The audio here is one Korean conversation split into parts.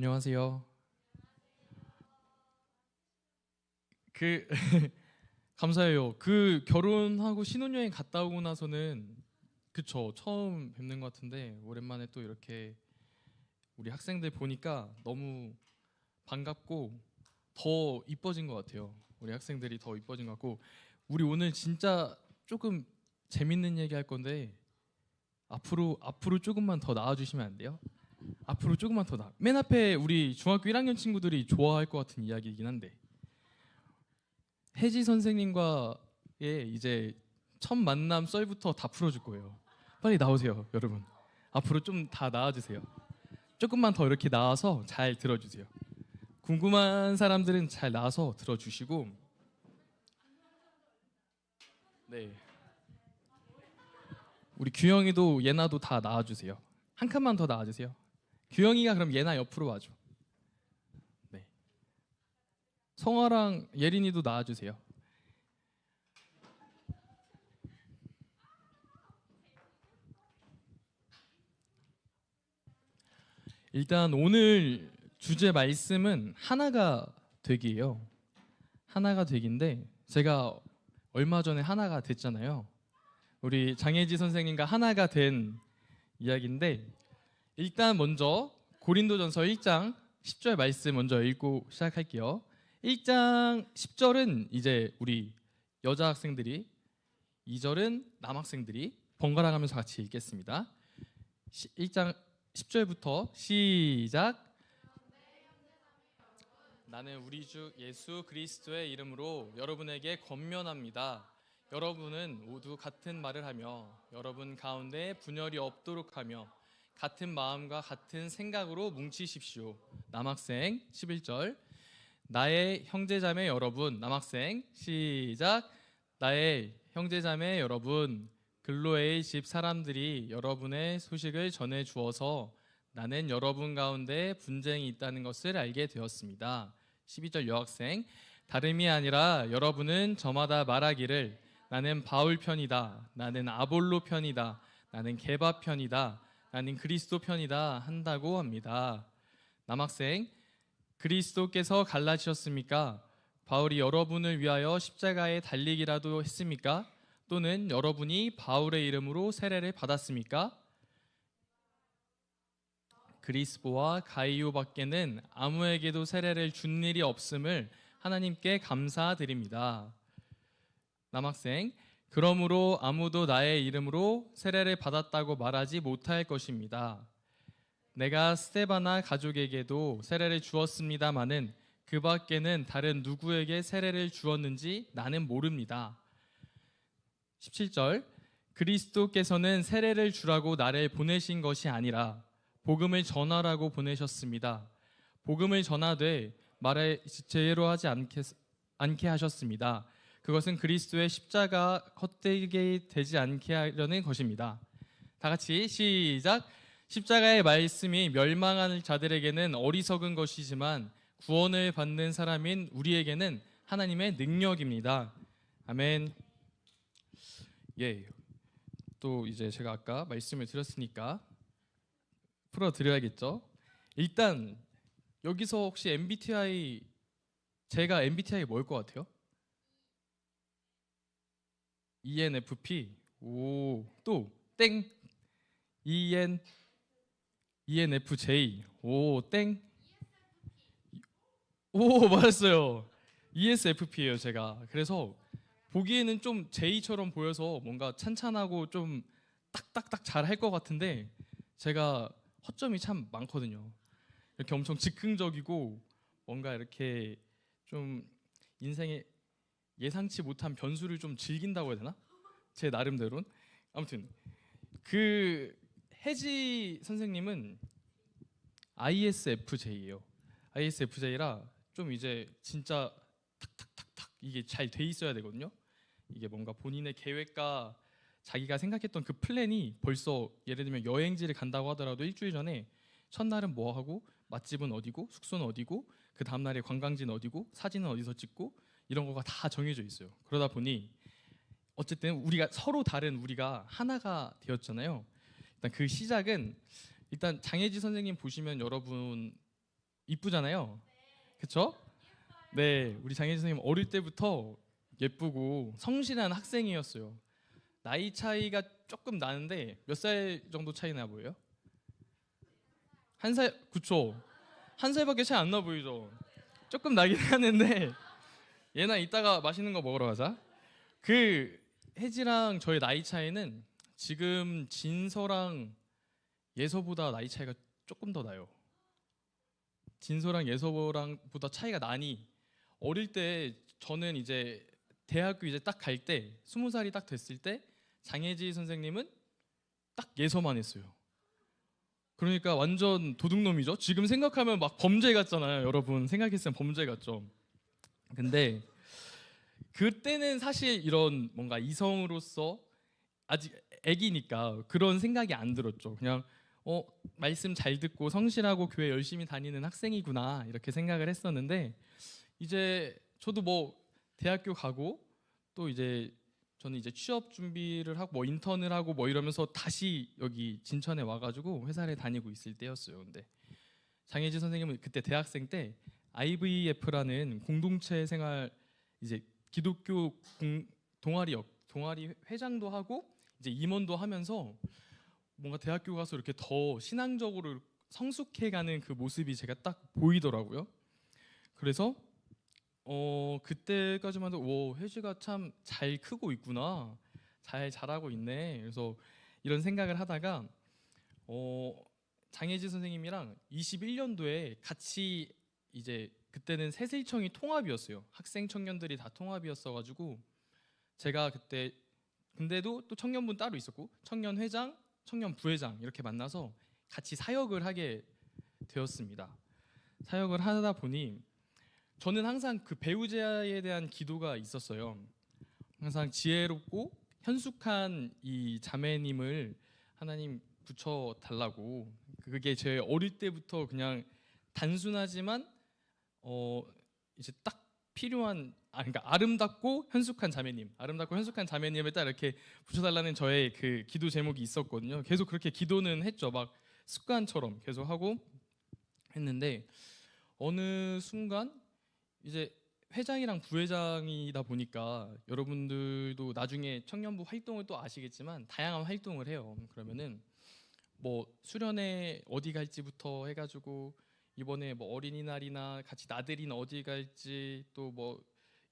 안녕하세요. 그 감사해요. 그 결혼하고 신혼여행 갔다 오고 나서는 그쵸 처음 뵙는 것 같은데 오랜만에 또 이렇게 우리 학생들 보니까 너무 반갑고 더 이뻐진 것 같아요. 우리 학생들이 더 이뻐진 것 같고 우리 오늘 진짜 조금 재밌는 얘기 할 건데 앞으로 조금만 더 나와주시면 안 돼요? 앞으로 조금만 더 나. 맨 앞에 우리 중학교 1학년 친구들이 좋아할 것 같은 이야기이긴 한데 혜지 선생님과의 이제 첫 만남 썰부터 다 풀어줄 거예요. 빨리 나오세요, 여러분. 앞으로 좀 다 나와주세요. 조금만 더 이렇게 나와서 잘 들어주세요. 궁금한 사람들은 잘 나와서 들어주시고, 네, 우리 규영이도 예나도 다 나와주세요. 한 칸만 더 나와주세요. 규영이가 그럼 예나 옆으로 와줘. 네, 성화랑 예린이도 나와주세요. 일단 오늘 주제 말씀은 하나가 되기예요. 하나가 되기인데 제가 얼마 전에 하나가 됐잖아요. 우리 장혜지 선생님과 하나가 된 이야기인데 일단 먼저 고린도전서 1장 10절 말씀 먼저 읽고 시작할게요. 1장 10절은 이제 우리 여자 학생들이 2절은 남학생들이 번갈아 가면서 같이 읽겠습니다. 1장 10절부터 시작. 나는 우리 주 예수 그리스도의 이름으로 여러분에게 권면합니다. 여러분은 모두 같은 말을 하며 여러분 가운데 분열이 없도록 하며 같은 마음과 같은 생각으로 뭉치십시오. 남학생 11절. 나의 형제자매 여러분. 남학생 시작. 나의 형제자매 여러분, 글로에의 집 사람들이 여러분의 소식을 전해 주어서 나는 여러분 가운데 분쟁이 있다는 것을 알게 되었습니다. 12절 여학생. 다름이 아니라 여러분은 저마다 말하기를 나는 바울 편이다, 나는 아볼로 편이다, 나는 게바 편이다, 나는 그리스도 편이다 한다고 합니다. 남학생. 그리스도께서 갈라지셨습니까? 바울이 여러분을 위하여 십자가에 달리기라도 했습니까? 또는 여러분이 바울의 이름으로 세례를 받았습니까? 그리스보와 가이오밖에는 아무에게도 세례를 준 일이 없음을 하나님께 감사드립니다. 남학생. 그러므로 아무도 나의 이름으로 세례를 받았다고 말하지 못할 것입니다. 내가 스데바나 가족에게도 세례를 주었습니다마는 그 밖에는 다른 누구에게 세례를 주었는지 나는 모릅니다. 17절. 그리스도께서는 세례를 주라고 나를 보내신 것이 아니라 복음을 전하라고 보내셨습니다. 복음을 전하되 말을 제대로 하지 않게 하셨습니다. 그것은 그리스도의 십자가 헛되게 되지 않게 하려는 것입니다. 다 같이 시작. 십자가의 말씀이 멸망하는 자들에게는 어리석은 것이지만 구원을 받는 사람인 우리에게는 하나님의 능력입니다. 아멘. 예. 또 이제 제가 아까 말씀을 드렸으니까 풀어드려야겠죠. 일단 여기서 혹시 MBTI, 제가 MBTI 뭐일 것 같아요? ENFP. 오, 또 땡. ENFJ. 오, 땡. 오, 맞았어요. ESFP예요, 제가. 그래서 보기에는 좀 J처럼 보여서 뭔가 찬찬하고 좀 딱딱딱 잘 할 것 같은데 제가 허점이 참 많거든요. 이렇게 엄청 즉흥적이고 뭔가 이렇게 좀 인생에 예상치 못한 변수를 좀 즐긴다고 해야 되나? 제 나름대로는. 아무튼 그 혜지 선생님은 ISFJ예요. ISFJ라 좀 이제 진짜 탁탁탁탁 이게 잘 돼 있어야 되거든요. 이게 뭔가 본인의 계획과 자기가 생각했던 그 플랜이 벌써 예를 들면 여행지를 간다고 하더라도 일주일 전에 첫날은 뭐 하고 맛집은 어디고 숙소는 어디고 그 다음날에 관광지는 어디고 사진은 어디서 찍고 이런 거가 다 정해져 있어요. 그러다 보니 어쨌든 우리가 서로 다른 우리가 하나가 되었잖아요. 일단 그 시작은 일단 장혜지 선생님 보시면 여러분 이쁘잖아요. 그쵸? 네, 우리 장혜진 선생님 어릴 때부터 예쁘고 성실한 학생이었어요. 나이 차이가 조금 나는데 몇 살 정도 차이 나 보여요? 한 살, 그쵸? 한 살밖에 차이 안 나 보이죠? 조금 나긴 하는데 얘나 이따가 맛있는 거 먹으러 가자. 그 혜지랑 저의 나이 차이는 지금 진서랑 예서보다 나이 차이가 조금 더 나요. 진서랑 예서랑 보다 차이가 나니 어릴 때 저는 이제 대학교 이제 딱 갈 때 20살이 딱 됐을 때 장혜지 선생님은 딱 예서만 했어요. 그러니까 완전 도둑놈이죠. 지금 생각하면 막 범죄 같잖아요. 여러분 생각했으면 범죄 같죠. 근데 그때는 사실 이런 뭔가 이성으로서 아직 애기니까 그런 생각이 안 들었죠. 그냥 어 말씀 잘 듣고 성실하고 교회 열심히 다니는 학생이구나 이렇게 생각을 했었는데 이제 저도 뭐 대학교 가고 또 이제 저는 이제 취업 준비를 하고 뭐 인턴을 하고 뭐 이러면서 다시 여기 진천에 와가지고 회사를 다니고 있을 때였어요. 근데 장혜지 선생님은 그때 대학생 때 IVF라는 공동체 생활 이제 기독교 동아리 회장도 하고 이제 임원도 하면서 뭔가 대학교 가서 이렇게 더 신앙적으로 성숙해가는 그 모습이 제가 딱 보이더라고요. 그래서 그때까지만 해도 혜지가 참 잘 크고 있구나, 잘 자라고 있네. 그래서 이런 생각을 하다가 장혜지 선생님이랑 21년도에 같이 이제 그때는 새슬청이 통합이었어요. 학생 청년들이 다 통합이었어가지고 제가 그때 근데도 또 청년분 따로 있었고 청년회장, 청년부회장 이렇게 만나서 같이 사역을 하게 되었습니다. 사역을 하다 보니 저는 항상 그 배우자에 대한 기도가 있었어요. 항상 지혜롭고 현숙한 이 자매님을 하나님 붙여 달라고. 그게 제 어릴 때부터 그냥 단순하지만 이제 딱 필요한 그러니까 아름답고 현숙한 자매님, 아름답고 현숙한 자매님을 딱 이렇게 붙여달라는 저의 그 기도 제목이 있었거든요. 계속 그렇게 기도는 했죠. 막 습관처럼 계속 하고 했는데 어느 순간 이제 회장이랑 부회장이다 보니까 여러분들도 나중에 청년부 활동을 또 아시겠지만 다양한 활동을 해요. 그러면은 뭐 수련회 어디 갈지부터 해가지고 이번에 뭐 어린이날이나 같이 나들이는 어디 갈지 또 뭐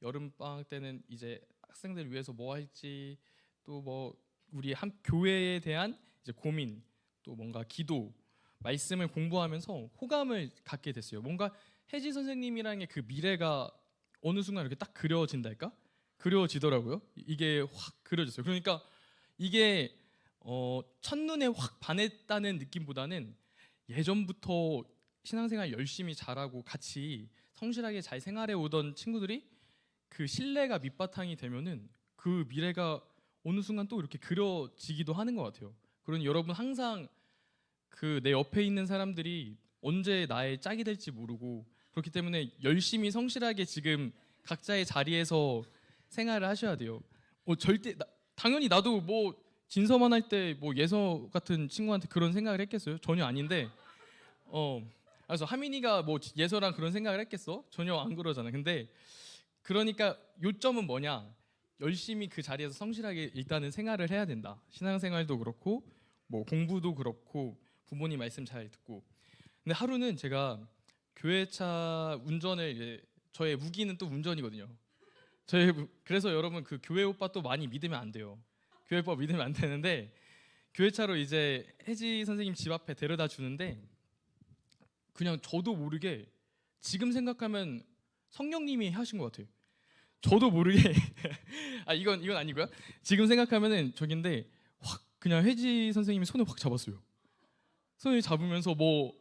여름방학 때는 이제 학생들 위해서 뭐 할지 또 뭐 우리 한 교회에 대한 이제 고민 또 뭔가 기도 말씀을 공부하면서 호감을 갖게 됐어요. 뭔가 혜지 선생님이랑의 그 미래가 어느 순간 이렇게 딱 그려진달까? 그려지더라고요. 이게 확 그려졌어요. 그러니까 이게 첫눈에 확 반했다는 느낌보다는 예전부터 신앙생활 열심히 잘하고 같이 성실하게 잘 생활해 오던 친구들이 그 신뢰가 밑바탕이 되면은 그 미래가 어느 순간 또 이렇게 그려지기도 하는 것 같아요. 그러니 여러분 항상 그 내 옆에 있는 사람들이 언제 나의 짝이 될지 모르고 그렇기 때문에 열심히 성실하게 지금 각자의 자리에서 생활을 하셔야 돼요. 절대 당연히 나도 뭐 진서만 할 때 뭐 예서 같은 친구한테 그런 생각을 했겠어요? 전혀 아닌데 그래서 하민이가 뭐 예서랑 그런 생각을 했겠어? 전혀 안 그러잖아. 근데 그러니까 요점은 뭐냐? 열심히 그 자리에서 성실하게 일단은 생활을 해야 된다. 신앙생활도 그렇고 뭐 공부도 그렇고 부모님 말씀 잘 듣고. 근데 하루는 제가 교회차 운전을 이제 저의 무기는 또 운전이거든요. 그래서 여러분 그 교회 오빠 또 많이 믿으면 안 돼요. 교회 오빠 믿으면 안 되는데 교회차로 이제 혜지 선생님 집 앞에 데려다 주는데 그냥 저도 모르게 지금 생각하면 성령님이 하신 것 같아요. 저도 모르게 이건 아니고요. 지금 생각하면은 저긴데 확 그냥 혜지 선생님이 손을 확 잡았어요. 손을 잡으면서 뭐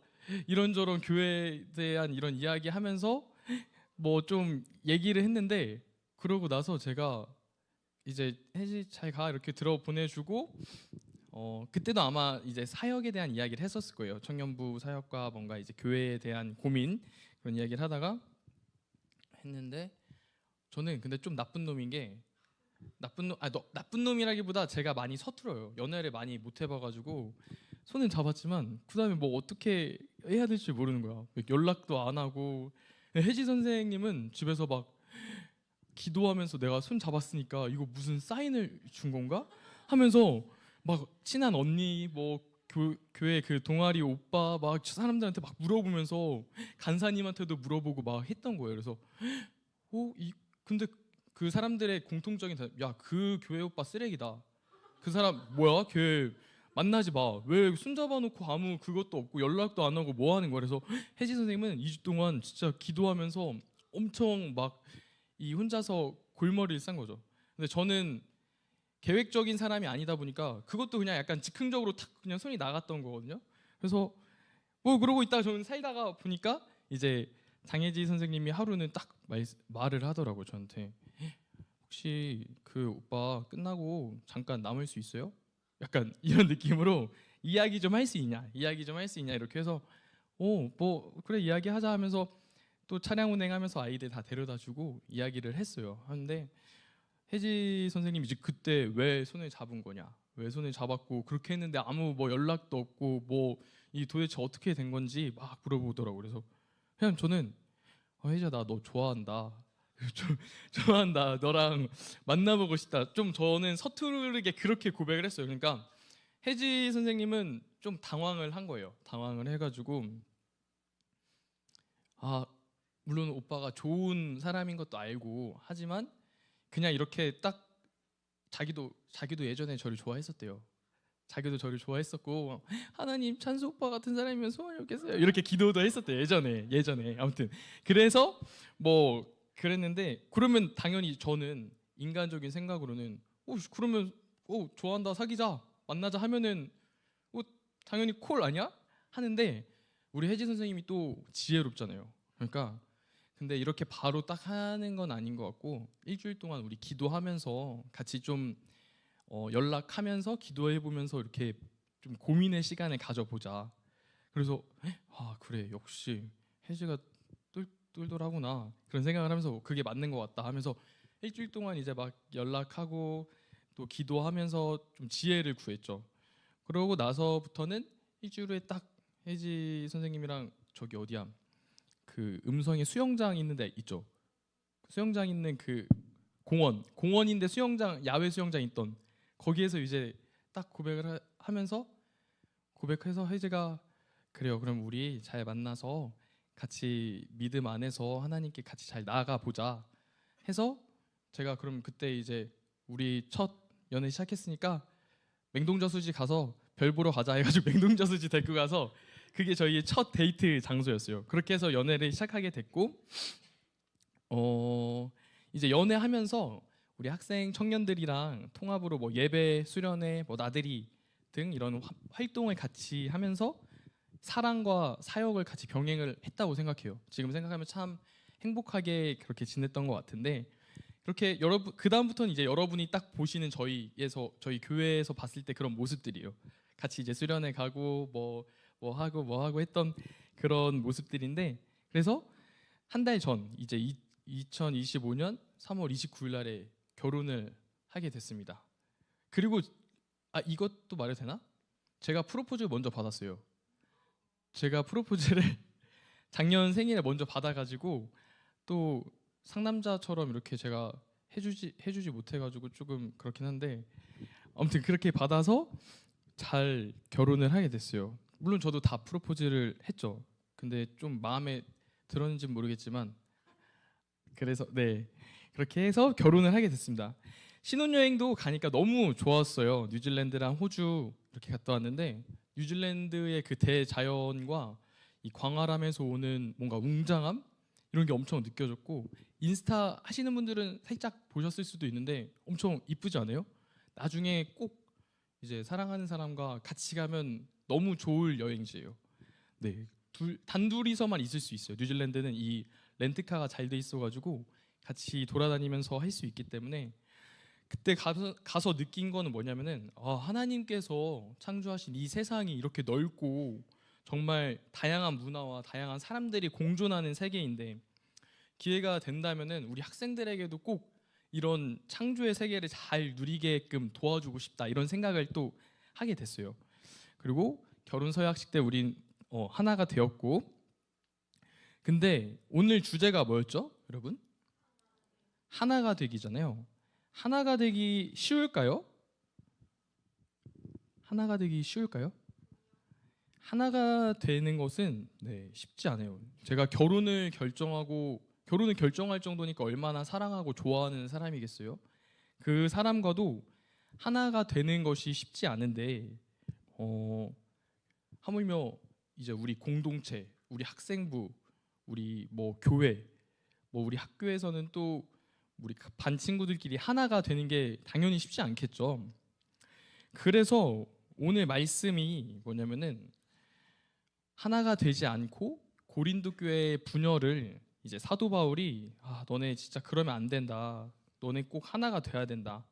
이런저런 교회에 대한 이런 이야기 하면서 뭐 좀 얘기를 했는데 그러고 나서 제가 이제 혜지 잘 가 이렇게 들어 보내주고 그때도 아마 이제 사역에 대한 이야기를 했었을 거예요. 청년부 사역과 뭔가 이제 교회에 대한 고민 그런 이야기를 하다가 했는데 저는 근데 좀 나쁜 놈인 게 나쁜 놈이라기보다 제가 많이 서툴어요. 연애를 많이 못 해봐가지고 손은 잡았지만 그 다음에 뭐 어떻게 해야 될지 모르는 거야. 연락도 안 하고. 혜지 선생님은 집에서 막 기도하면서 내가 손 잡았으니까 이거 무슨 사인을 준 건가 하면서 막 친한 언니 뭐 교회 그 동아리 오빠 막 사람들한테 막 물어보면서 간사님한테도 물어보고 막 했던 거예요. 그래서 근데 그 사람들의 공통적인 야그 교회 오빠 쓰레기다. 그 사람 뭐야? 걔 만나지 마. 왜 손잡아 놓고 아무 그것도 없고 연락도 안 하고 뭐 하는 거야? 그래서 혜지 선생님은 2주 동안 진짜 기도하면서 엄청 막 이 혼자서 골머리를 싼 거죠. 근데 저는 계획적인 사람이 아니다 보니까 그것도 그냥 약간 즉흥적으로 탁 그냥 손이 나갔던 거거든요. 그래서 뭐 그러고 있다가 저는 살다가 보니까 이제 장혜지 선생님이 하루는 딱 말을 하더라고요. 저한테 혹시 그 오빠 끝나고 잠깐 남을 수 있어요? 약간 이런 느낌으로 이야기 좀 할 수 있냐? 이야기 좀 할 수 있냐? 이렇게 해서 뭐 그래 이야기하자 하면서 또 차량 운행하면서 아이들 다 데려다주고 이야기를 했어요. 하는데 혜지 선생님이 이제 그때 왜 손을 잡은 거냐? 왜 손을 잡았고 그렇게 했는데 아무 뭐 연락도 없고 뭐 이 도대체 어떻게 된 건지 막 물어보더라고요. 그래서 그냥 저는 혜지야 나 너 좋아한다. 좋아한다. 너랑 만나보고 싶다. 좀 저는 서투르게 그렇게 고백을 했어요. 그러니까 혜지 선생님은 좀 당황을 한 거예요. 당황을 해가지고 물론 오빠가 좋은 사람인 것도 알고 하지만 그냥 이렇게 딱 자기도 예전에 저를 좋아했었대요. 자기도 저를 좋아했었고 하나님 찬수 오빠 같은 사람이면 소원이 없겠어요. 이렇게 기도도 했었대요. 예전에 아무튼 그래서 뭐 그랬는데 그러면 당연히 저는 인간적인 생각으로는 그러면 좋아한다 사귀자 만나자 하면은 당연히 콜 아니야? 하는데 우리 혜지 선생님이 또 지혜롭잖아요. 그러니까 근데 이렇게 바로 딱 하는 건 아닌 것 같고 일주일 동안 우리 기도하면서 같이 좀 연락하면서 기도해보면서 이렇게 좀 고민의 시간을 가져보자. 그래서 그래 역시 혜지가 똘똘하구나 그런 생각을 하면서 그게 맞는 것 같다 하면서 일주일 동안 이제 막 연락하고 또 기도하면서 좀 지혜를 구했죠. 그러고 나서부터는 일주일 후에 딱 혜지 선생님이랑 저기 어디야 그 음성에 수영장 있는 데 있죠. 수영장 있는 그 공원인데 수영장 야외 수영장 있던 거기에서 이제 딱 고백을 하면서 고백해서 혜지가 그래요 그럼 우리 잘 만나서 같이 믿음 안에서 하나님께 같이 잘 나아가 보자 해서 제가 그럼 그때 이제 우리 첫 연애 시작했으니까 맹동저수지 가서 별 보러 가자 해가지고 맹동저수지 데리고 가서 그게 저희의 첫 데이트 장소였어요. 그렇게 해서 연애를 시작하게 됐고 이제 연애하면서 우리 학생 청년들이랑 통합으로 뭐 예배, 수련회, 뭐 나들이 등 이런 활동을 같이 하면서 사랑과 사역을 같이 병행을 했다고 생각해요. 지금 생각하면 참 행복하게 그렇게 지냈던 것 같은데 그렇게 여러분 그 다음부터는 이제 여러분이 딱 보시는 저희 교회에서 봤을 때 그런 모습들이에요. 같이 이제 수련회 가고 뭐 하고 했던 그런 모습들인데 그래서 한 달 전 이제 2025년 3월 29일 날에 결혼을 하게 됐습니다. 그리고 이것도 말해도 되나? 제가 프로포즈를 먼저 받았어요. 제가 프로포즈를 작년 생일에 먼저 받아가지고 또 상남자처럼 이렇게 제가 해주지 못해가지고 조금 그렇긴 한데 아무튼 그렇게 받아서 잘 결혼을 하게 됐어요. 물론 저도 다 프로포즈를 했죠. 근데 좀 마음에 들었는지는 모르겠지만 그래서 네 그렇게 해서 결혼을 하게 됐습니다. 신혼여행도 가니까 너무 좋았어요. 뉴질랜드랑 호주 이렇게 갔다 왔는데 뉴질랜드의 그 대자연과 이 광활함에서 오는 뭔가 웅장함 이런 게 엄청 느껴졌고 인스타 하시는 분들은 살짝 보셨을 수도 있는데 엄청 이쁘지 않아요? 나중에 꼭 이제 사랑하는 사람과 같이 가면 너무 좋을 여행지예요. 네, 단둘이서만 있을 수 있어요. 뉴질랜드는 이 렌트카가 잘 돼 있어가지고 같이 돌아다니면서 할 수 있기 때문에 그때 가서 느낀 거는 뭐냐면은 하나님께서 창조하신 이 세상이 이렇게 넓고 정말 다양한 문화와 다양한 사람들이 공존하는 세계인데 기회가 된다면은 우리 학생들에게도 꼭 이런 창조의 세계를 잘 누리게끔 도와주고 싶다 이런 생각을 또 하게 됐어요. 그리고 결혼 서약식 때 우린 하나가 되었고, 근데 오늘 주제가 뭐였죠, 여러분? 하나가 되기잖아요. 하나가 되기 쉬울까요? 하나가 되기 쉬울까요? 하나가 되는 것은 쉽지 않아요. 제가 결혼을 결정할 정도니까 얼마나 사랑하고 좋아하는 사람이겠어요? 그 사람과도 하나가 되는 것이 쉽지 않은데, 하물며 이제 우리 공동체, 우리 학생부, 우리 뭐 교회, 뭐 우리 학교에서는 또 우리 반 친구들끼리 하나가 되는 게 당연히 쉽지 않겠죠. 그래서 오늘 말씀이 뭐냐면은, 하나가 되지 않고 고린도 교회의 분열을 이제 사도 바울이 너네 진짜 그러면 안 된다. 너네 꼭 하나가 돼야 된다.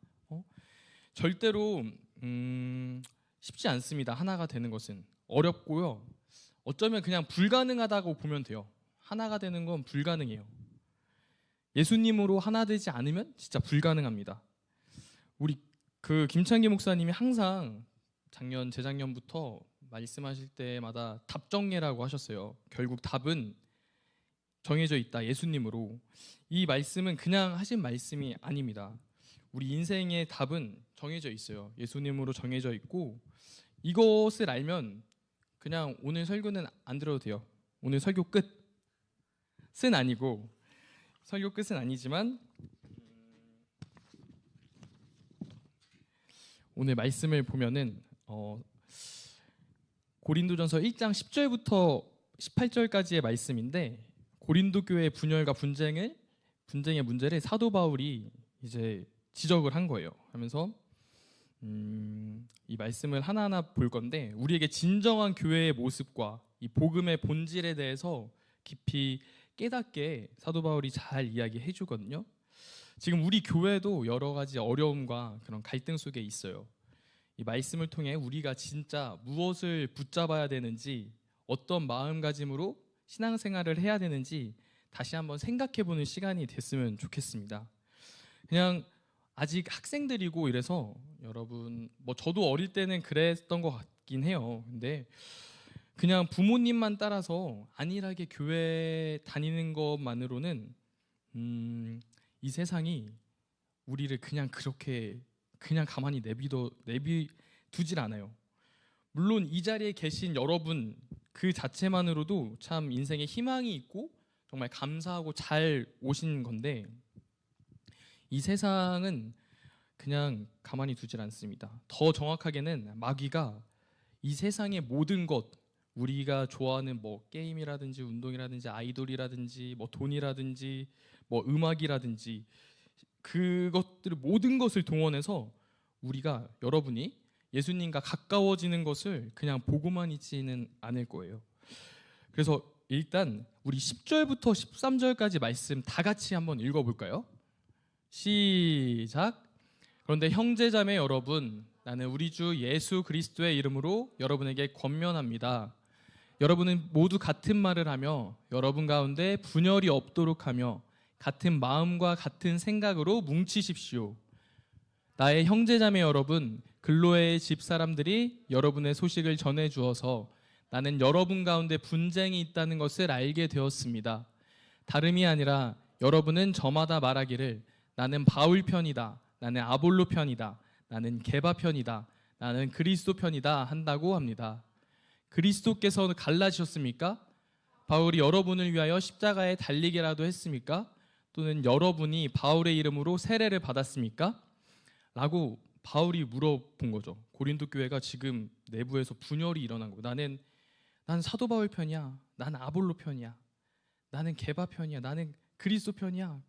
절대로 쉽지 않습니다. 하나가 되는 것은 어렵고요. 어쩌면 그냥 불가능하다고 보면 돼요. 하나가 되는 건 불가능해요. 예수님으로 하나 되지 않으면 진짜 불가능합니다. 우리 그 김창기 목사님이 항상 재작년부터 말씀하실 때마다 답정예라고 하셨어요. 결국 답은 정해져 있다, 예수님으로. 이 말씀은 그냥 하신 말씀이 아닙니다. 우리 인생의 답은 정해져 있어요. 예수님으로 정해져 있고, 이것을 알면 그냥 오늘 설교는 안 들어도 돼요. 오늘 설교 끝은 아니고, 설교 끝은 아니지만 오늘 말씀을 보면은 고린도전서 1장 10절부터 18절까지의 말씀인데, 고린도 교회의 분열과 분쟁의 문제를 사도 바울이 이제 지적을 한 거예요. 하면서 이 말씀을 하나하나 볼 건데, 우리에게 진정한 교회의 모습과 이 복음의 본질에 대해서 깊이 깨닫게 사도 바울이 잘 이야기해 주거든요. 지금 우리 교회도 여러 가지 어려움과 그런 갈등 속에 있어요. 이 말씀을 통해 우리가 진짜 무엇을 붙잡아야 되는지, 어떤 마음가짐으로 신앙생활을 해야 되는지 다시 한번 생각해보는 시간이 됐으면 좋겠습니다. 그냥 아직 학생들이고 이래서 여러분, 뭐 저도 어릴 때는 그랬던 것 같긴 해요. 근데 그냥 부모님만 따라서 안일하게 교회 다니는 것만으로는 이 세상이 우리를 그냥 그렇게 그냥 가만히 내비두질 않아요. 물론 이 자리에 계신 여러분 그 자체만으로도 참 인생에 희망이 있고 정말 감사하고 잘 오신 건데, 이 세상은 그냥 가만히 두질 않습니다. 더 정확하게는 마귀가 이 세상의 모든 것, 우리가 좋아하는 뭐 게임이라든지 운동이라든지 아이돌이라든지 뭐 돈이라든지 뭐 음악이라든지 그것들을 모든 것을 동원해서 여러분이 예수님과 가까워지는 것을 그냥 보고만 있지는 않을 거예요. 그래서 일단 우리 10절부터 13절까지 말씀 다 같이 한번 읽어볼까요? 시작. 그런데 형제자매 여러분, 나는 우리 주 예수 그리스도의 이름으로 여러분에게 권면합니다. 여러분은 모두 같은 말을 하며 여러분 가운데 분열이 없도록 하며 같은 마음과 같은 생각으로 뭉치십시오. 나의 형제자매 여러분, 글로의 집 사람들이 여러분의 소식을 전해 주어서 나는 여러분 가운데 분쟁이 있다는 것을 알게 되었습니다. 다름이 아니라 여러분은 저마다 말하기를 나는 바울 편이다, 나는 아볼로 편이다, 나는 게바 편이다, 나는 그리스도 편이다 한다고 합니다. 그리스도께서 갈라지셨습니까? 바울이 여러분을 위하여 십자가에 달리기라도 했습니까? 또는 여러분이 바울의 이름으로 세례를 받았습니까? 라고 바울이 물어본 거죠. 고린도 교회가 지금 내부에서 분열이 일어난 거예요. 난 사도 바울 편이야, 나는 아볼로 편이야, 나는 게바 편이야, 나는 그리스도 편이야.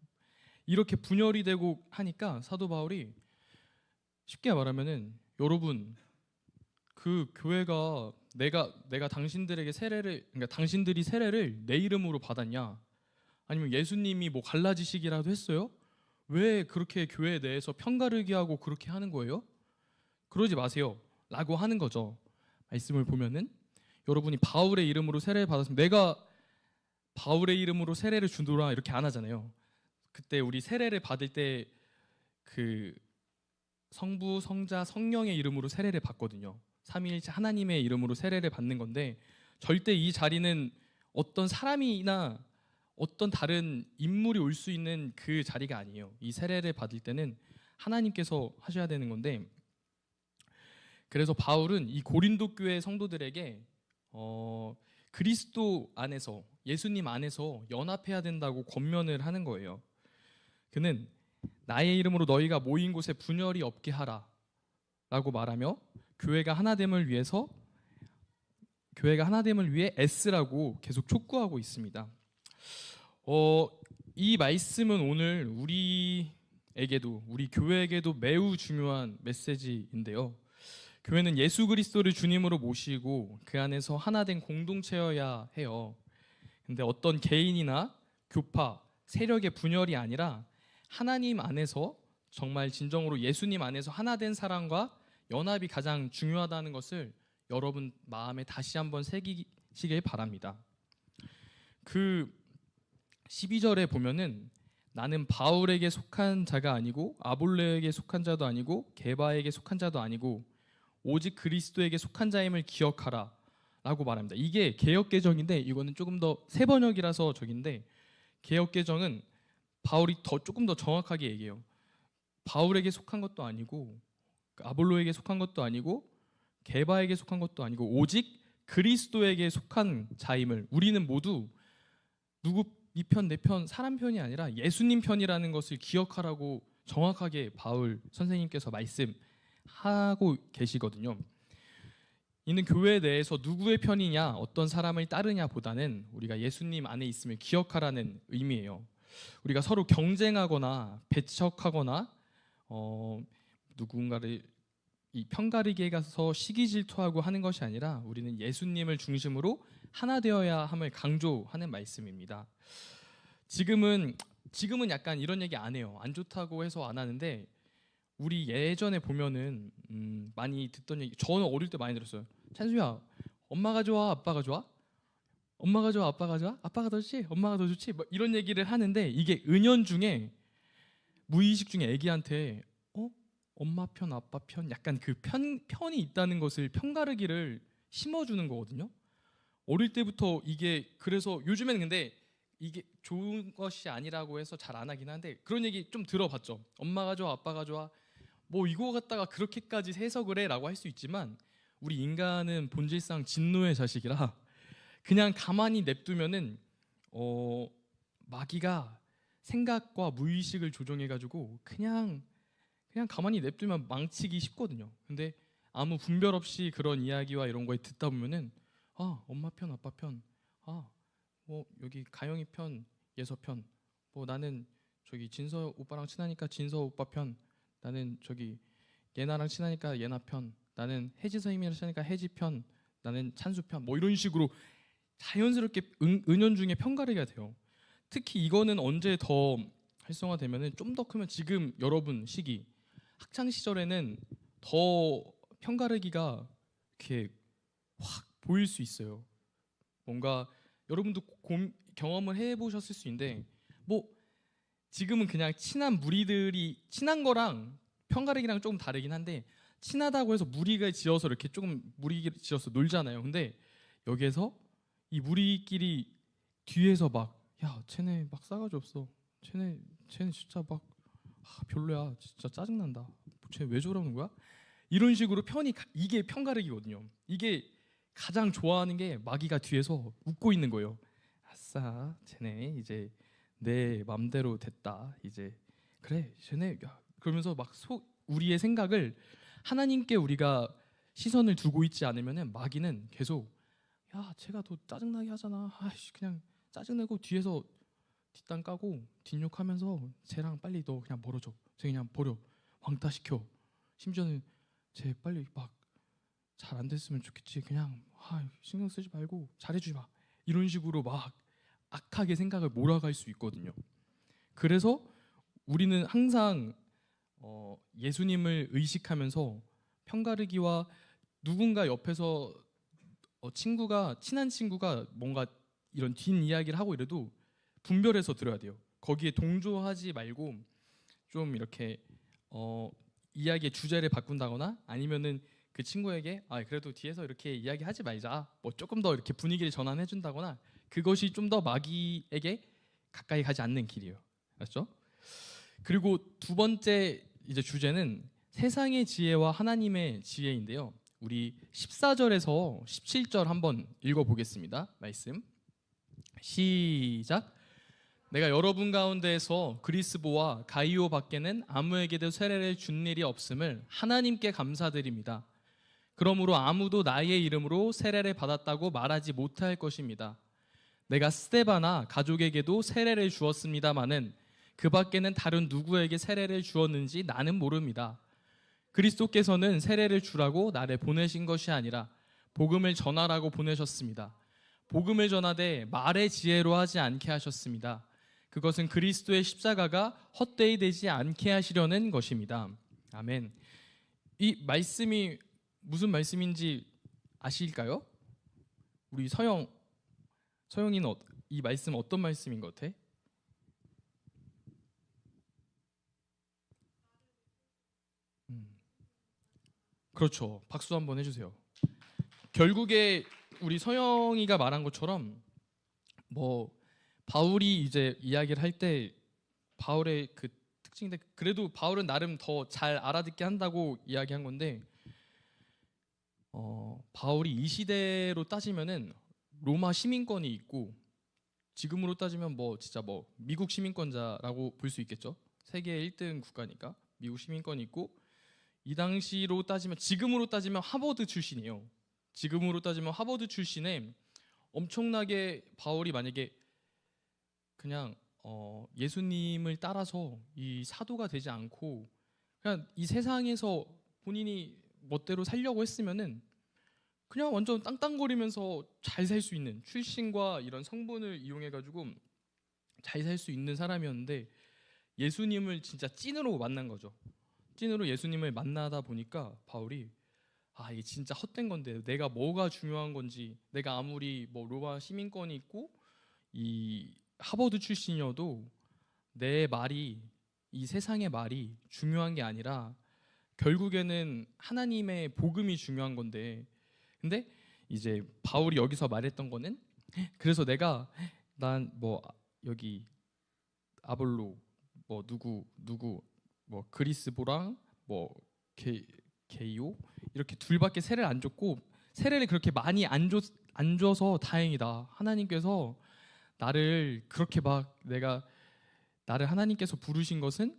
이렇게 분열이 되고 하니까 사도 바울이 쉽게 말하면은, 여러분 그 교회가 내가 당신들에게 그러니까 당신들이 세례를 내 이름으로 받았냐? 아니면 예수님이 뭐 갈라지시기라도 했어요? 왜 그렇게 교회 내에서 편가르기 하고 그렇게 하는 거예요? 그러지 마세요 라고 하는 거죠. 말씀을 보면은 여러분이 바울의 이름으로 세례를 받았으면, 내가 바울의 이름으로 세례를 주노라 이렇게 안 하잖아요. 그때 우리 세례를 받을 때 그 성부, 성자, 성령의 이름으로 세례를 받거든요. 삼위일체 하나님의 이름으로 세례를 받는 건데 절대 이 자리는 어떤 사람이나 어떤 다른 인물이 올 수 있는 그 자리가 아니에요. 이 세례를 받을 때는 하나님께서 하셔야 되는 건데, 그래서 바울은 이 고린도 교회 성도들에게 그리스도 안에서, 예수님 안에서 연합해야 된다고 권면을 하는 거예요. 그는 나의 이름으로 너희가 모인 곳에 분열이 없게 하라 라고 말하며 교회가 하나됨을 위해 애쓰라고 계속 촉구하고 있습니다. 이 말씀은 오늘 우리에게도, 우리 교회에게도 매우 중요한 메시지인데요. 교회는 예수 그리스도를 주님으로 모시고 그 안에서 하나된 공동체여야 해요. 근데 어떤 개인이나 교파, 세력의 분열이 아니라 하나님 안에서 정말 진정으로 예수님 안에서 하나된 사랑과 연합이 가장 중요하다는 것을 여러분 마음에 다시 한번 새기시길 바랍니다. 그 12절에 보면은 나는 바울에게 속한 자가 아니고 아볼레에게 속한 자도 아니고 게바에게 속한 자도 아니고 오직 그리스도에게 속한 자임을 기억하라 라고 말합니다. 이게 개역개정인데 이거는 조금 더 새번역이라서 적인데, 개역개정은 바울이 조금 더 정확하게 얘기해요. 바울에게 속한 것도 아니고 아볼로에게 속한 것도 아니고 게바에게 속한 것도 아니고 오직 그리스도에게 속한 자임을, 우리는 모두 누구 이 편 내 편 사람 편이 아니라 예수님 편이라는 것을 기억하라고 정확하게 바울 선생님께서 말씀하고 계시거든요. 이는 교회 내에서 누구의 편이냐, 어떤 사람을 따르냐 보다는 우리가 예수님 안에 있음을 기억하라는 의미예요. 우리가 서로 경쟁하거나 배척하거나 누군가를 편가르기에 가서 시기 질투하고 하는 것이 아니라 우리는 예수님을 중심으로 하나 되어야 함을 강조하는 말씀입니다. 지금은 약간 이런 얘기 안 해요. 안 좋다고 해서 안 하는데, 우리 예전에 보면은 많이 듣던 얘기, 저는 어릴 때 많이 들었어요. 찬수야, 엄마가 좋아 아빠가 좋아? 엄마가 좋아 아빠가 좋아? 아빠가 더 좋지? 엄마가 더 좋지? 뭐 이런 얘기를 하는데, 이게 은연중에 무의식 중에 애기한테 엄마 편 아빠 편, 약간 그 편이 있다는 것을 편가르기를 심어주는 거거든요. 어릴 때부터 이게, 그래서 요즘에는 근데 이게 좋은 것이 아니라고 해서 잘 안 하긴 한데, 그런 얘기 좀 들어봤죠. 엄마가 좋아 아빠가 좋아, 뭐 이거 갖다가 그렇게까지 해석을 해라고 할 수 있지만, 우리 인간은 본질상 진노의 자식이라 그냥 가만히 냅두면은 마귀가 생각과 무의식을 조종해가지고 그냥 가만히 냅두면 망치기 쉽거든요. 근데 아무 분별 없이 그런 이야기와 이런 거에 듣다 보면은 엄마 편 아빠 편, 뭐 여기 가영이 편 예서 편, 뭐 나는 저기 진서 오빠랑 친하니까 진서 오빠 편, 나는 저기 예나랑 친하니까 예나 편, 나는 혜지 선생님이랑 친하니까 혜지 편, 나는 찬수 편, 뭐 이런 식으로 자연스럽게 은연중에 편가르기가 돼요. 특히 이거는 언제 더 활성화되면은, 좀 더 크면 지금 여러분 시기 학창 시절에는 더 편가르기가 이렇게 확 보일 수 있어요. 뭔가 여러분도 경험을 해보셨을 수 있는데, 뭐 지금은 그냥 친한 무리들이, 친한 거랑 편가르기랑 조금 다르긴 한데, 친하다고 해서 무리가 지어서 이렇게 조금 무리 지어서 놀잖아요. 근데 여기에서 이 무리끼리 뒤에서 막, 야 쟤네 막 싸가지 없어, 쟤네 진짜 막 별로야, 진짜 짜증난다, 쟤 왜 저러는 거야? 이런 식으로 이게 편가르기거든요. 이게 가장 좋아하는 게 마귀가 뒤에서 웃고 있는 거예요. 아싸, 쟤네 이제 내 맘대로 됐다, 이제 그래 쟤네, 야, 그러면서 막 우리의 생각을, 하나님께 우리가 시선을 두고 있지 않으면은 마귀는 계속, 야 쟤가 더 짜증나게 하잖아, 아이씨 그냥 짜증내고 뒤에서 뒷담 까고 뒷욕하면서 쟤랑 빨리 너 그냥 멀어져, 쟤 그냥 버려, 왕따시켜, 심지어는 쟤 빨리 막 잘 안 됐으면 좋겠지, 그냥 신경 쓰지 말고 잘해주지 마, 이런 식으로 막 악하게 생각을 몰아갈 수 있거든요. 그래서 우리는 항상 예수님을 의식하면서 편가르기와, 누군가 옆에서 친한 친구가 뭔가 이런 뒷이야기를 하고 이래도 분별해서 들어야 돼요. 거기에 동조하지 말고 좀 이렇게 이야기의 주제를 바꾼다거나, 아니면은 그 친구에게 그래도 뒤에서 이렇게 이야기하지 말자, 뭐 조금 더 이렇게 분위기를 전환해 준다거나, 그것이 좀 더 마귀에게 가까이 가지 않는 길이에요. 알았죠? 그리고 두 번째 이제 주제는 세상의 지혜와 하나님의 지혜인데요. 우리 14절에서 17절 한번 읽어보겠습니다. 말씀 시작. 내가 여러분 가운데에서 그리스보와 가이오 밖에는 아무에게도 세례를 준 일이 없음을 하나님께 감사드립니다. 그러므로 아무도 나의 이름으로 세례를 받았다고 말하지 못할 것입니다. 내가 스데바나 가족에게도 세례를 주었습니다마는 그 밖에는 다른 누구에게 세례를 주었는지 나는 모릅니다. 그리스도께서는 세례를 주라고 나를 보내신 것이 아니라 복음을 전하라고 보내셨습니다. 복음을 전하되 말의 지혜로 하지 않게 하셨습니다. 그것은 그리스도의 십자가가 헛되이 되지 않게 하시려는 것입니다. 아멘. 이 말씀이 무슨 말씀인지 아실까요? 우리 서영이는 이 말씀 어떤 말씀인 것 같아? 그렇죠. 박수 한번 해주세요. 결국에 우리 서영이가 말한 것처럼 뭐 바울이 이제 이야기를 할 때 바울의 그 특징인데, 그래도 바울은 나름 더 잘 알아듣게 한다고 이야기한 건데, 바울이 이 시대로 따지면은 로마 시민권이 있고, 지금으로 따지면 뭐 진짜 뭐 미국 시민권자라고 볼 수 있겠죠. 세계 1등 국가니까 미국 시민권이 있고, 이 당시로 따지면, 지금으로 따지면 하버드 출신이에요. 지금으로 따지면 하버드 출신에 엄청나게 바울이 만약에 그냥 예수님을 따라서 이 사도가 되지 않고 그냥 이 세상에서 본인이 멋대로 살려고 했으면은 그냥 완전 땅땅거리면서 잘 살 수 있는, 출신과 이런 성분을 이용해 가지고 잘 살 수 있는 사람이었는데, 예수님을 진짜 찐으로 만난 거죠. 찐으로 예수님을 만나다 보니까 바울이 이게 진짜 헛된 건데, 내가 뭐가 중요한 건지, 내가 아무리 뭐 로마 시민권이 있고 이 하버드 출신이어도 내 말이, 이 세상의 말이 중요한 게 아니라 결국에는 하나님의 복음이 중요한 건데, 근데 이제 바울이 여기서 말했던 거는, 그래서 내가 난 뭐 여기 아볼로 뭐 누구 뭐 그리스보랑 뭐 게이오 이렇게 둘밖에 세례를 안 줬고, 세례를 그렇게 많이 안 줘서 다행이다. 하나님께서 나를 그렇게 막, 나를 하나님께서 부르신 것은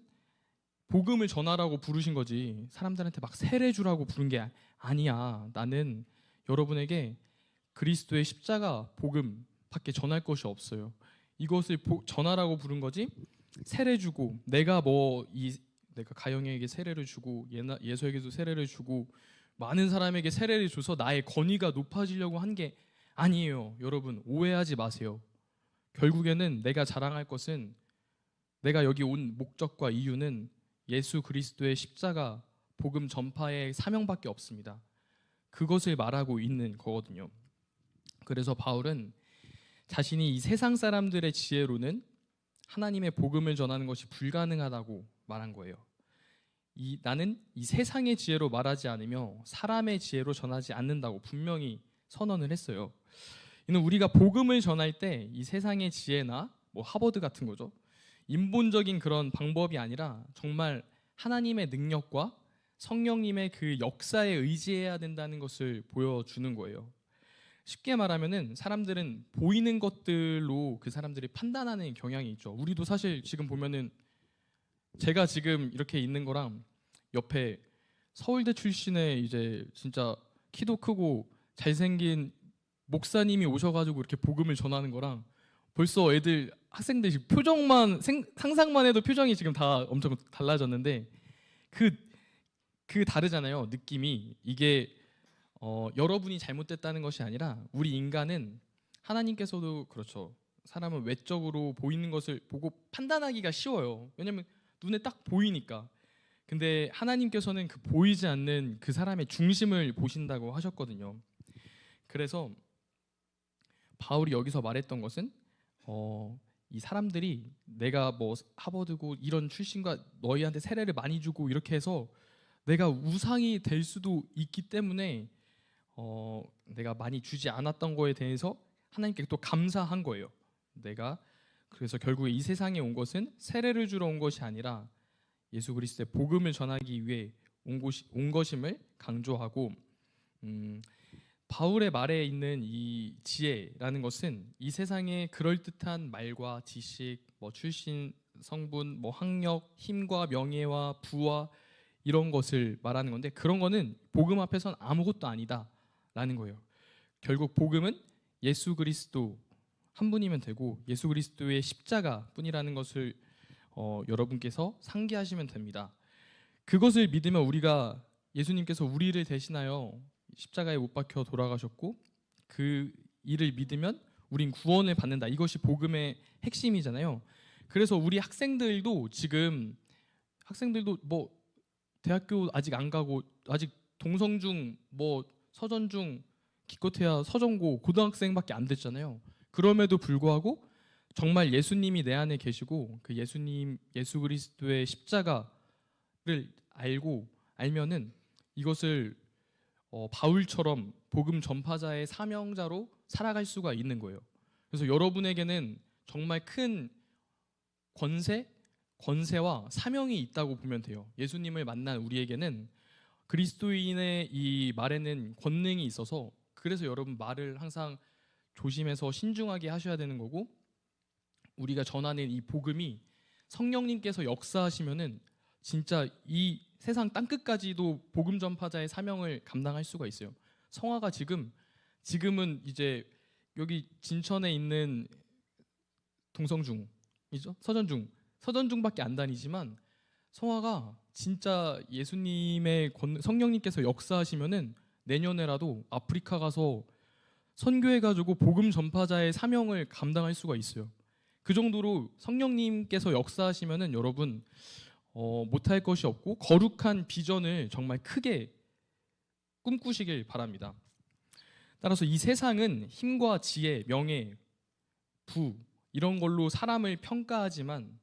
복음을 전하라고 부르신 거지, 사람들한테 막 세례 주라고 부른 게 아니야. 나는 여러분에게 그리스도의 십자가 복음밖에 전할 것이 없어요. 이것을 전하라고 부른 거지, 세례 주고 내가 가영에게 세례를 주고 예수에게도 세례를 주고 많은 사람에게 세례를 줘서 나의 권위가 높아지려고 한 게 아니에요. 여러분, 오해하지 마세요. 결국에는 내가 자랑할 것은, 내가 여기 온 목적과 이유는 예수 그리스도의 십자가 복음 전파의 사명밖에 없습니다. 그것을 말하고 있는 거거든요. 그래서 바울은 자신이 이 세상 사람들의 지혜로는 하나님의 복음을 전하는 것이 불가능하다고 말한 거예요. 나는 이 세상의 지혜로 말하지 않으며 사람의 지혜로 전하지 않는다고 분명히 선언을 했어요. 이는 우리가 복음을 전할 때 이 세상의 지혜나 뭐 하버드 같은 거죠, 인본적인 그런 방법이 아니라 정말 하나님의 능력과 성령님의 그 역사에 의지해야 된다는 것을 보여주는 거예요. 쉽게 말하면은 사람들은 보이는 것들로 그 사람들이 판단하는 경향이 있죠. 우리도 사실 지금 보면은 제가 지금 이렇게 있는 거랑 옆에 서울대 출신의 이제 진짜 키도 크고 잘생긴 목사님이 오셔가지고 이렇게 복음을 전하는 거랑, 벌써 학생들 표정만 상상만 해도 표정이 지금 다 엄청 달라졌는데, 그 다르잖아요, 느낌이. 이게 여러분이 잘못됐다는 것이 아니라, 우리 인간은, 하나님께서도 그렇죠, 사람은 외적으로 보이는 것을 보고 판단하기가 쉬워요. 왜냐면 눈에 딱 보이니까. 근데 하나님께서는 그 보이지 않는 그 사람의 중심을 보신다고 하셨거든요. 그래서 바울이 여기서 말했던 것은 이 사람들이 내가 뭐 하버드고 이런 출신과 너희한테 세례를 많이 주고 이렇게 해서 내가 우상이 될 수도 있기 때문에 내가 많이 주지 않았던 거에 대해서 하나님께 또 감사한 거예요. 내가 그래서 결국에 이 세상에 온 것은 세례를 주러 온 것이 아니라 예수 그리스도의 복음을 전하기 위해 온 것임을 강조하고, 바울의 말에 있는 이 지혜라는 것은 이 세상의 그럴듯한 말과 지식, 출신, 성분, 학력, 힘과 명예와 부와 이런 것을 말하는 건데, 그런 거는 복음 앞에선 아무것도 아니다라는 거예요. 결국 복음은 예수 그리스도 한 분이면 되고 예수 그리스도의 십자가뿐이라는 것을 여러분께서 상기하시면 됩니다. 그것을 믿으면 우리가 예수님께서 우리를 대신하여 십자가에 못 박혀 돌아가셨고 그 일을 믿으면 우린 구원을 받는다. 이것이 복음의 핵심이잖아요. 그래서 우리 학생들도 지금 대학교 아직 안 가고 아직 동성중, 서전중, 기껏해야 서전고 고등학생밖에 안 됐잖아요. 그럼에도 불구하고 정말 예수님이 내 안에 계시고 그 예수 그리스도의 십자가를 알면은 이것을 바울처럼 복음 전파자의 사명자로 살아갈 수가 있는 거예요. 그래서 여러분에게는 정말 큰 권세와 사명이 있다고 보면 돼요. 예수님을 만난 우리에게는 그리스도인의 이 말에는 권능이 있어서, 그래서 여러분 말을 항상 조심해서 신중하게 하셔야 되는 거고, 우리가 전하는 이 복음이 성령님께서 역사하시면은 진짜 이 세상 땅끝까지도 복음 전파자의 사명을 감당할 수가 있어요. 성화가 지금은 이제 여기 진천에 있는 동성중이죠, 서전중밖에 안 다니지만, 성화가 진짜 예수님의 성령님께서 역사하시면은 내년에라도 아프리카 가서 선교해가지고 복음 전파자의 사명을 감당할 수가 있어요. 그 정도로 성령님께서 역사하시면은 여러분 못할 것이 없고 거룩한 비전을 정말 크게 꿈꾸시길 바랍니다. 따라서 이 세상은 힘과 지혜, 명예, 부 이런 걸로 사람을 평가하지만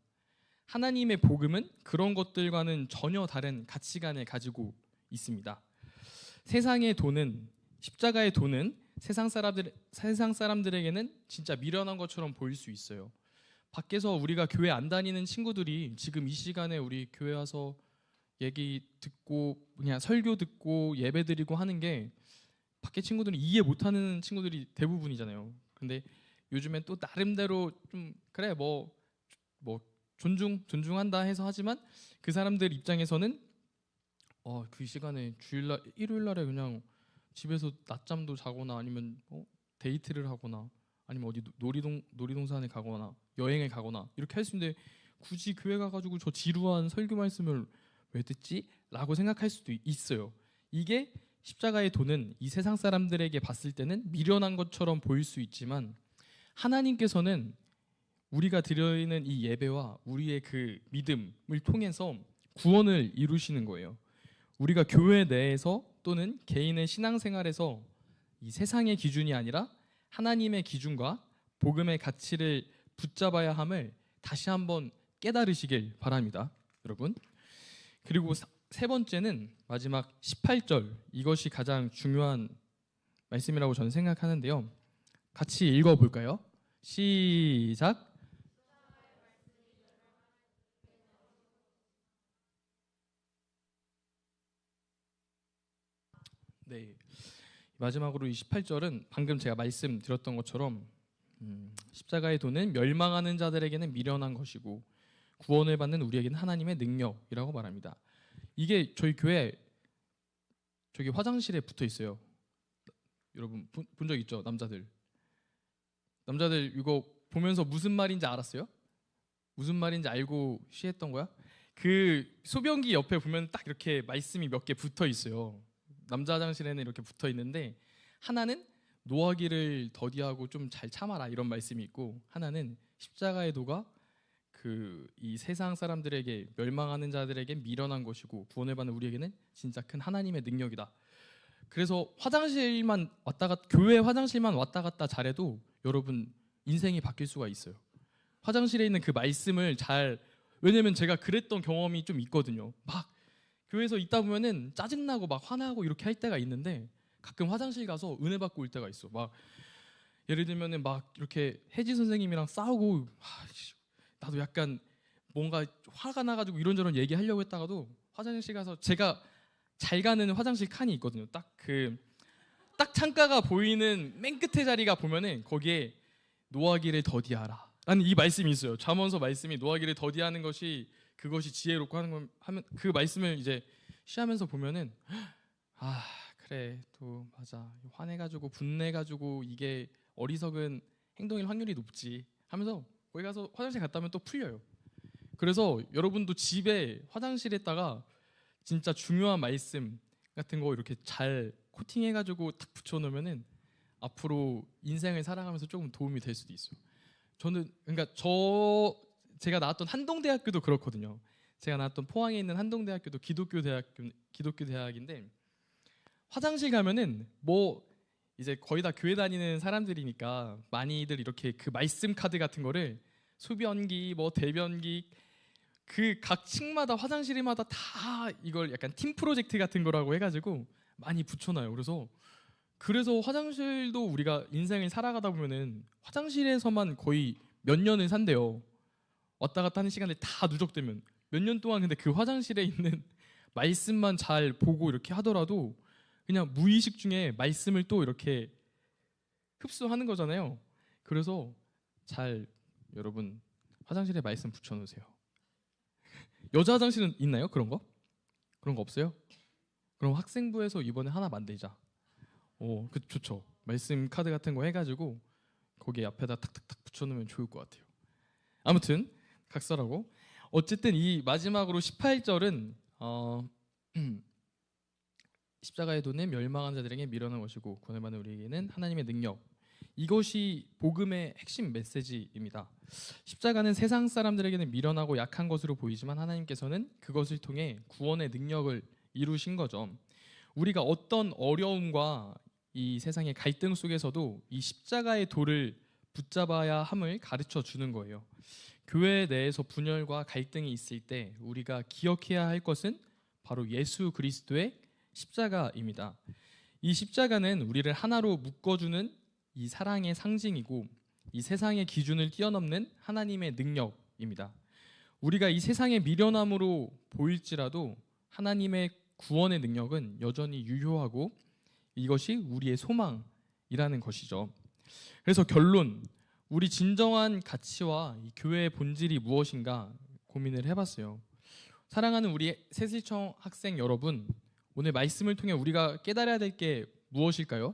하나님의 복음은 그런 것들과는 전혀 다른 가치관을 가지고 있습니다. 세상의 돈은, 십자가의 돈은 세상 사람들에게는 진짜 미련한 것처럼 보일 수 있어요. 밖에서 우리가 교회 안 다니는 친구들이 지금 이 시간에 우리 교회 와서 얘기 듣고 그냥 설교 듣고 예배 드리고 하는 게 밖에 친구들은 이해 못하는 친구들이 대부분이잖아요. 근데 요즘엔 또 나름대로 좀 그래 존중한다 해서 하지만 그 사람들 입장에서는 그 시간에 일요일 날에 그냥 집에서 낮잠도 자거나 아니면 데이트를 하거나 아니면 어디 놀이동산에 가거나 여행을 가거나 이렇게 할 수 있는데 굳이 교회 가가지고 저 지루한 설교 말씀을 왜 듣지? 라고 생각할 수도 있어요. 이게 십자가의 도는 이 세상 사람들에게 봤을 때는 미련한 것처럼 보일 수 있지만 하나님께서는 우리가 드리는 이 예배와 우리의 그 믿음을 통해서 구원을 이루시는 거예요. 우리가 교회 내에서 또는 개인의 신앙생활에서 이 세상의 기준이 아니라 하나님의 기준과 복음의 가치를 붙잡아야 함을 다시 한번 깨달으시길 바랍니다, 여러분. 그리고 세 번째는 마지막 18절, 이것이 가장 중요한 말씀이라고 저는 생각하는데요. 같이 읽어볼까요? 시작. 네, 마지막으로 이 18절은 방금 제가 말씀드렸던 것처럼 십자가의 도는 멸망하는 자들에게는 미련한 것이고 구원을 받는 우리에게는 하나님의 능력이라고 말합니다. 이게 저희 교회 저기 화장실에 붙어 있어요. 여러분 본 적 있죠? 남자들 이거 보면서 무슨 말인지 알았어요? 무슨 말인지 알고 쉬했던 거야? 그 소변기 옆에 보면 딱 이렇게 말씀이 몇 개 붙어 있어요. 남자 화장실에는 이렇게 붙어 있는데 하나는 노하기를 더디하고 좀 잘 참아라 이런 말씀이 있고, 하나는 십자가의 도가 이 세상 사람들에게 멸망하는 자들에게 미련한 것이고 구원을 받는 우리에게는 진짜 큰 하나님의 능력이다. 그래서 교회 화장실만 왔다 갔다 잘해도 여러분 인생이 바뀔 수가 있어요. 화장실에 있는 그 말씀을 왜냐면 제가 그랬던 경험이 좀 있거든요. 막 교회에서 있다 보면은 짜증나고 막 화나고 이렇게 할 때가 있는데 가끔 화장실 가서 은혜 받고 올 때가 있어. 막 예를 들면은 막 이렇게 혜지 선생님이랑 싸우고 나도 약간 뭔가 화가 나가지고 이런저런 얘기하려고 했다가도 화장실 가서 제가 잘 가는 화장실 칸이 있거든요. 딱 창가가 보이는 맨 끝에 자리가 보면은 거기에 노하기를 더디하라 라는 이 말씀이 있어요. 잠언서 말씀이 노하기를 더디하는 것이 그것이 지혜롭고 하면 그 말씀을 이제 쉬하면서 보면은 그래 또 맞아 화내가지고 분내가지고 이게 어리석은 행동일 확률이 높지 하면서 거기 가서 화장실 갔다 오면 또 풀려요. 그래서 여러분도 집에 화장실에다가 진짜 중요한 말씀 같은 거 이렇게 잘 코팅해가지고 딱 붙여놓으면은 앞으로 인생을 살아가면서 조금 도움이 될 수도 있어요. 저는 그러니까 제가 나왔던 한동대학교도 그렇거든요. 제가 나왔던 포항에 있는 한동대학교도 기독교 대학인데 화장실 가면은 뭐 이제 거의 다 교회 다니는 사람들이니까 많이들 이렇게 그 말씀 카드 같은 거를 소변기 뭐 대변기 그 각 층마다 화장실마다 다 이걸 약간 팀 프로젝트 같은 거라고 해가지고 많이 붙여놔요. 그래서 화장실도 우리가 인생을 살아가다 보면은 화장실에서만 거의 몇 년을 산대요. 왔다 갔다 하는 시간이 다 누적되면 몇 년 동안 근데 그 화장실에 있는 말씀만 잘 보고 이렇게 하더라도 그냥 무의식 중에 말씀을 또 이렇게 흡수하는 거잖아요. 그래서 잘 여러분 화장실에 말씀 붙여놓으세요. 여자 화장실은 있나요? 그런 거? 그런 거 없어요? 그럼 학생부에서 이번에 하나 만들자. 좋죠. 말씀 카드 같은 거 해가지고 거기 앞에다 탁탁탁 붙여놓으면 좋을 것 같아요. 아무튼 각설하고 어쨌든 이 마지막으로 18절은 십자가의 도는 멸망한 자들에게 미련한 것이고 구원을 받는 우리에게는 하나님의 능력. 이것이 복음의 핵심 메시지입니다. 십자가는 세상 사람들에게는 미련하고 약한 것으로 보이지만 하나님께서는 그것을 통해 구원의 능력을 이루신 거죠. 우리가 어떤 어려움과 이 세상의 갈등 속에서도 이 십자가의 도를 붙잡아야 함을 가르쳐 주는 거예요. 교회 내에서 분열과 갈등이 있을 때 우리가 기억해야 할 것은 바로 예수 그리스도의 십자가입니다. 이 십자가는 우리를 하나로 묶어주는 이 사랑의 상징이고 이 세상의 기준을 뛰어넘는 하나님의 능력입니다. 우리가 이 세상의 미련함으로 보일지라도 하나님의 구원의 능력은 여전히 유효하고 이것이 우리의 소망이라는 것이죠. 그래서 결론, 우리 진정한 가치와 이 교회의 본질이 무엇인가 고민을 해봤어요. 사랑하는 우리 새실청 학생 여러분, 오늘 말씀을 통해 우리가 깨달아야 될 게 무엇일까요?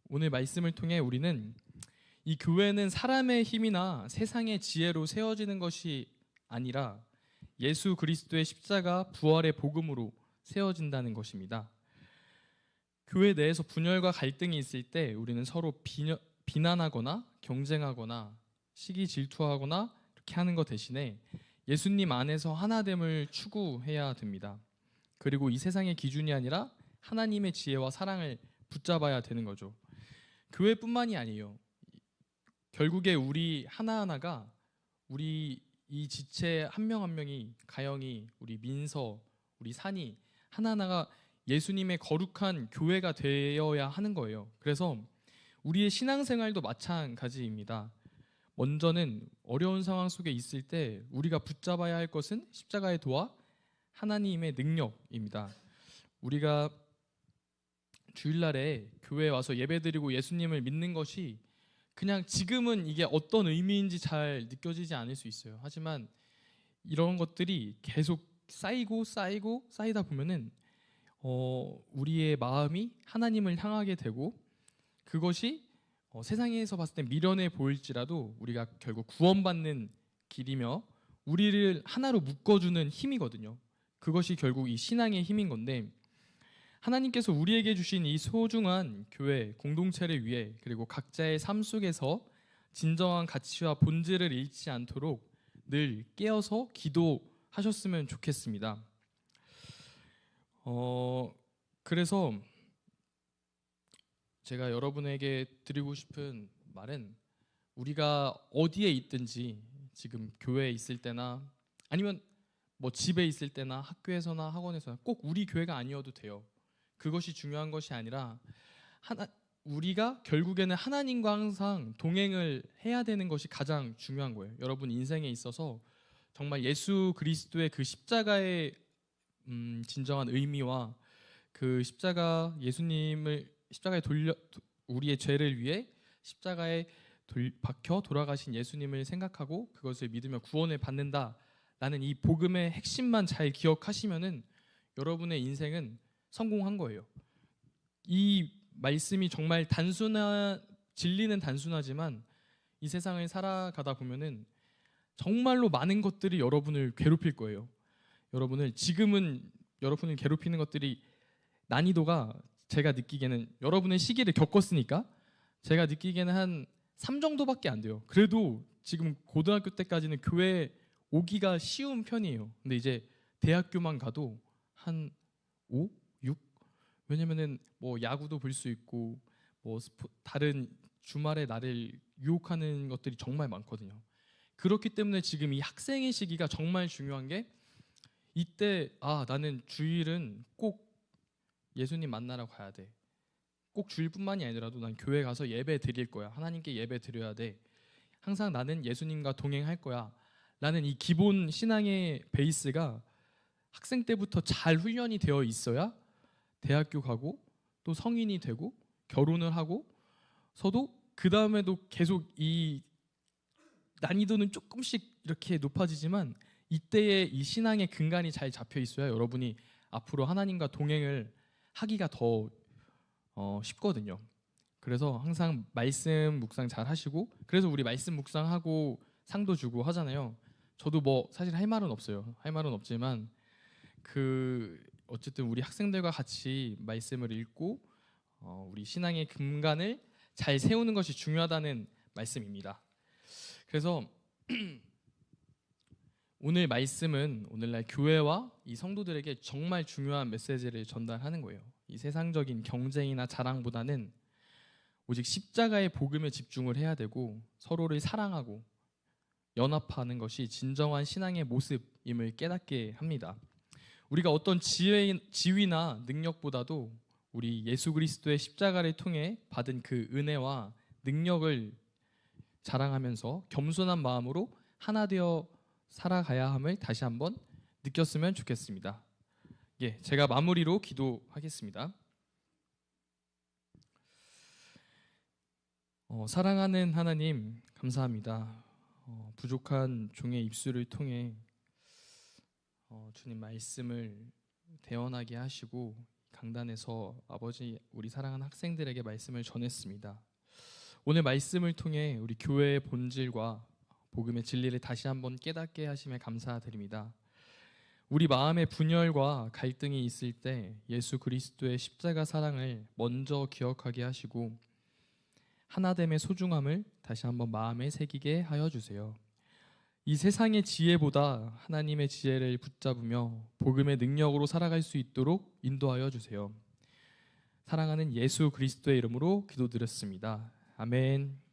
오늘 말씀을 통해 우리는 이 교회는 사람의 힘이나 세상의 지혜로 세워지는 것이 아니라 예수 그리스도의 십자가 부활의 복음으로 세워진다는 것입니다. 교회 내에서 분열과 갈등이 있을 때 우리는 서로 비난하거나 경쟁하거나 시기 질투하거나 이렇게 하는 것 대신에 예수님 안에서 하나됨을 추구해야 됩니다. 그리고 이 세상의 기준이 아니라 하나님의 지혜와 사랑을 붙잡아야 되는 거죠. 교회뿐만이 아니에요. 결국에 우리 하나하나가 우리 이 지체 한 명 한 명이 가영이, 우리 민서, 우리 산이 하나하나가 예수님의 거룩한 교회가 되어야 하는 거예요. 그래서 우리의 신앙생활도 마찬가지입니다. 먼저는 어려운 상황 속에 있을 때 우리가 붙잡아야 할 것은 십자가의 도와 하나님의 능력입니다. 우리가 주일날에 교회에 와서 예배드리고 예수님을 믿는 것이 그냥 지금은 이게 어떤 의미인지 잘 느껴지지 않을 수 있어요. 하지만 이런 것들이 계속 쌓이다 보면은 우리의 마음이 하나님을 향하게 되고 그것이 세상에서 봤을 때 미련해 보일지라도 우리가 결국 구원받는 길이며 우리를 하나로 묶어주는 힘이거든요. 그것이 결국 이 신앙의 힘인 건데 하나님께서 우리에게 주신 이 소중한 교회 공동체를 위해 그리고 각자의 삶 속에서 진정한 가치와 본질을 잃지 않도록 늘 깨어서 기도하셨으면 좋겠습니다. 그래서 제가 여러분에게 드리고 싶은 말은 우리가 어디에 있든지 지금 교회에 있을 때나 아니면 뭐 집에 있을 때나 학교에서나 학원에서나 꼭 우리 교회가 아니어도 돼요. 그것이 중요한 것이 아니라 우리가 결국에는 하나님과 항상 동행을 해야 되는 것이 가장 중요한 거예요. 여러분 인생에 있어서 정말 예수 그리스도의 그 십자가의 진정한 의미와 그 예수님을 십자가에 우리의 죄를 위해 십자가에 박혀 돌아가신 예수님을 생각하고 그것을 믿으며 구원을 받는다라는 이 복음의 핵심만 잘 기억하시면은 여러분의 인생은 성공한 거예요. 이 말씀이 정말 진리는 단순하지만 이 세상을 살아가다 보면은 정말로 많은 것들이 여러분을 괴롭힐 거예요. 지금은 여러분을 괴롭히는 것들이 난이도가 제가 느끼기에는 여러분의 시기를 겪었으니까 제가 느끼기에는 한 3 정도밖에 안 돼요. 그래도 지금 고등학교 때까지는 교회 오기가 쉬운 편이에요. 근데 이제 대학교만 가도 한 5, 6? 왜냐면은 뭐 야구도 볼 수 있고 뭐 다른 주말에 나를 유혹하는 것들이 정말 많거든요. 그렇기 때문에 지금 이 학생의 시기가 정말 중요한 게 이때 나는 주일은 꼭 예수님 만나러 가야 돼. 꼭 주일뿐만이 아니라도 난 교회 가서 예배 드릴 거야. 하나님께 예배 드려야 돼. 항상 나는 예수님과 동행할 거야. 라는 이 기본 신앙의 베이스가 학생 때부터 잘 훈련이 되어 있어야 대학교 가고 또 성인이 되고 결혼을 하고 서도 그 다음에도 계속 이 난이도는 조금씩 이렇게 높아지지만 이때의 이 신앙의 근간이 잘 잡혀 있어야 여러분이 앞으로 하나님과 동행을 하기가 더 쉽거든요. 그래서 항상 말씀 묵상 잘 하시고, 그래서 우리 말씀 묵상하고 상도 주고 하잖아요. 저도 뭐 사실 할 말은 없어요. 할 말은 없지만 어쨌든 우리 학생들과 같이 말씀을 읽고 우리 신앙의 근간을 잘 세우는 것이 중요하다는 말씀입니다. 그래서 오늘 말씀은 오늘날 교회와 이 성도들에게 정말 중요한 메시지를 전달하는 거예요. 이 세상적인 경쟁이나 자랑보다는 오직 십자가의 복음에 집중을 해야 되고 서로를 사랑하고 연합하는 것이 진정한 신앙의 모습임을 깨닫게 합니다. 우리가 어떤 지위나 능력보다도 우리 예수 그리스도의 십자가를 통해 받은 그 은혜와 능력을 자랑하면서 겸손한 마음으로 하나 되어 살아가야 함을 다시 한번 느꼈으면 좋겠습니다. 제가 마무리로 기도하겠습니다. 사랑하는 하나님 감사합니다. 부족한 종의 입술을 통해 주님 말씀을 대언하게 하시고 강단에서 아버지 우리 사랑하는 학생들에게 말씀을 전했습니다. 오늘 말씀을 통해 우리 교회의 본질과 복음의 진리를 다시 한번 깨닫게 하심에 감사드립니다. 우리 마음의 분열과 갈등이 있을 때 예수 그리스도의 십자가 사랑을 먼저 기억하게 하시고 하나됨의 소중함을 다시 한번 마음에 새기게 하여 주세요. 이 세상의 지혜보다 하나님의 지혜를 붙잡으며 복음의 능력으로 살아갈 수 있도록 인도하여 주세요. 사랑하는 예수 그리스도의 이름으로 기도드렸습니다. 아멘.